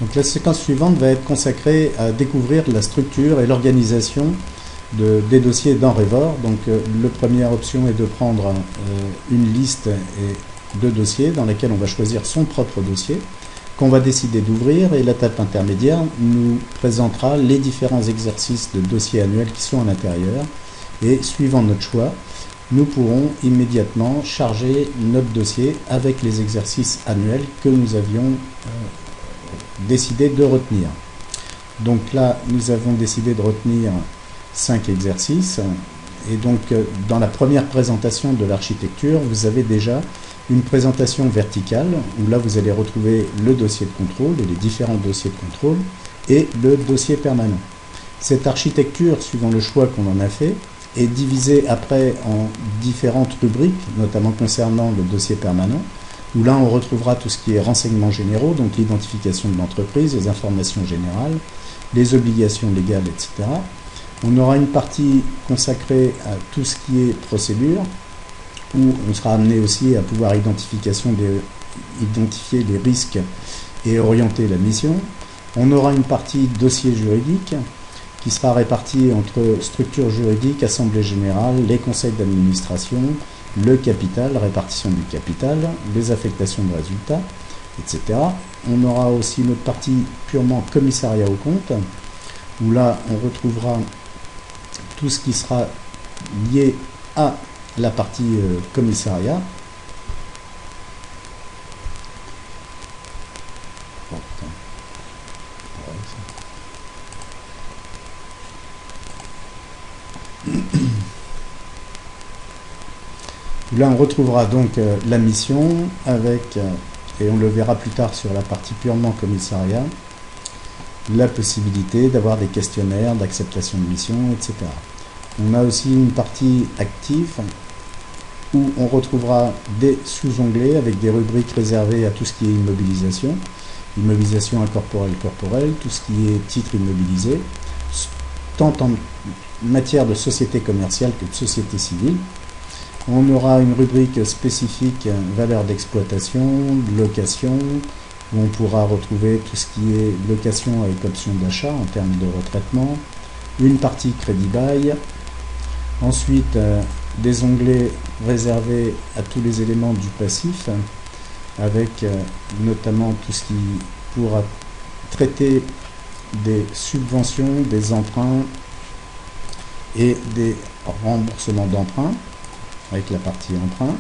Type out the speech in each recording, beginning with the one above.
Donc la séquence suivante va être consacrée à découvrir la structure et l'organisation des dossiers dans Revor. Donc la première option est de prendre une liste de dossiers dans lesquels on va choisir son propre dossier, qu'on va décider d'ouvrir, et l'étape intermédiaire nous présentera les différents exercices de dossiers annuels qui sont à l'intérieur, et suivant notre choix, nous pourrons immédiatement charger notre dossier avec les exercices annuels que nous avions décidé de retenir. Donc là, nous avons décidé de retenir 5 exercices, et donc dans la première présentation de l'architecture, vous avez déjà une présentation verticale, où là vous allez retrouver le dossier de contrôle et les différents dossiers de contrôle, et le dossier permanent. Cette architecture, suivant le choix qu'on en a fait, est divisée après en différentes rubriques, notamment concernant le dossier permanent, où là on retrouvera tout ce qui est renseignements généraux, donc l'identification de l'entreprise, les informations générales, les obligations légales, etc. On aura une partie consacrée à tout ce qui est procédure, où on sera amené aussi à pouvoir identifier les risques et orienter la mission. On aura une partie dossier juridique qui sera répartie entre structure juridique, assemblée générale, les conseils d'administration, le capital, répartition du capital, les affectations de résultats, etc. On aura aussi une autre partie purement commissariat aux comptes, où là on retrouvera tout ce qui sera lié à la partie commissariat. Là, on retrouvera donc la mission avec, et on le verra plus tard sur la partie purement commissariat, la possibilité d'avoir des questionnaires d'acceptation de mission, etc. On a aussi une partie active où on retrouvera des sous-onglets avec des rubriques réservées à tout ce qui est immobilisation, immobilisation incorporelle, corporelle, tout ce qui est titre immobilisé, tant en matière de société commerciale que de société civile. On aura une rubrique spécifique valeur d'exploitation, location, où on pourra retrouver tout ce qui est location avec option d'achat en termes de retraitement, une partie crédit bail, ensuite des onglets réservés à tous les éléments du passif, avec notamment tout ce qui pourra traiter des subventions, des emprunts et des remboursements d'emprunts, avec la partie emprunt.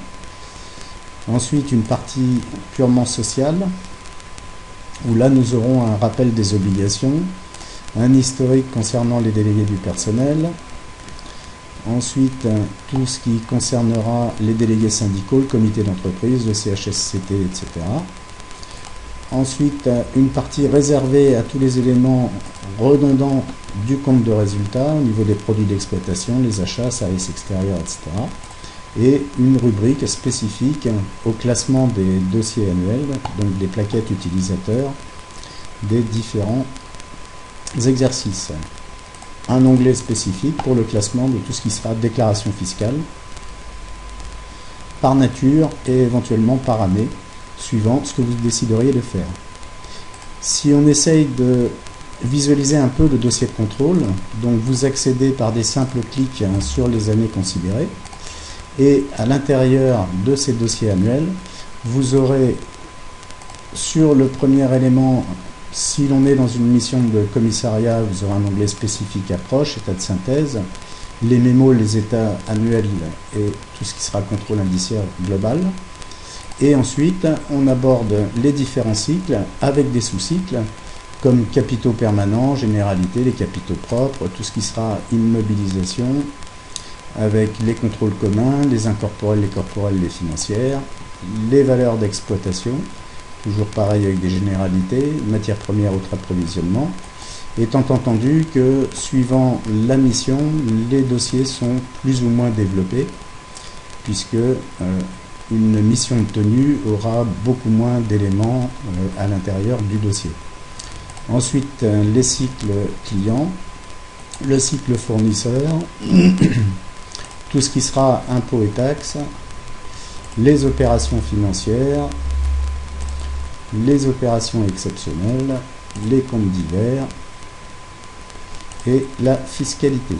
Ensuite, une partie purement sociale, où là nous aurons un rappel des obligations, un historique concernant les délégués du personnel, ensuite tout ce qui concernera les délégués syndicaux, le comité d'entreprise, le CHSCT, etc. Ensuite, une partie réservée à tous les éléments redondants du compte de résultat, au niveau des produits d'exploitation, les achats, services extérieurs, etc. Et une rubrique spécifique au classement des dossiers annuels, donc des plaquettes utilisateurs des différents exercices. Un onglet spécifique pour le classement de tout ce qui sera déclaration fiscale, par nature et éventuellement par année, suivant ce que vous décideriez de faire. Si on essaye de visualiser un peu le dossier de contrôle, donc vous accédez par des simples clics sur les années considérées, et à l'intérieur de ces dossiers annuels, vous aurez sur le premier élément, si l'on est dans une mission de commissariat, vous aurez un onglet spécifique approche, état de synthèse, les mémos, les états annuels et tout ce qui sera contrôle indiciaire global. Et ensuite, on aborde les différents cycles avec des sous-cycles comme capitaux permanents, généralité, les capitaux propres, tout ce qui sera immobilisation, avec les contrôles communs, les incorporels, les corporels, les financières, les valeurs d'exploitation, toujours pareil avec des généralités, matières premières, autres approvisionnements, étant entendu que suivant la mission, les dossiers sont plus ou moins développés, puisque une mission de tenue aura beaucoup moins d'éléments à l'intérieur du dossier. Ensuite, les cycles clients, le cycle fournisseur, tout ce qui sera impôts et taxes, les opérations financières, les opérations exceptionnelles, les comptes divers et la fiscalité.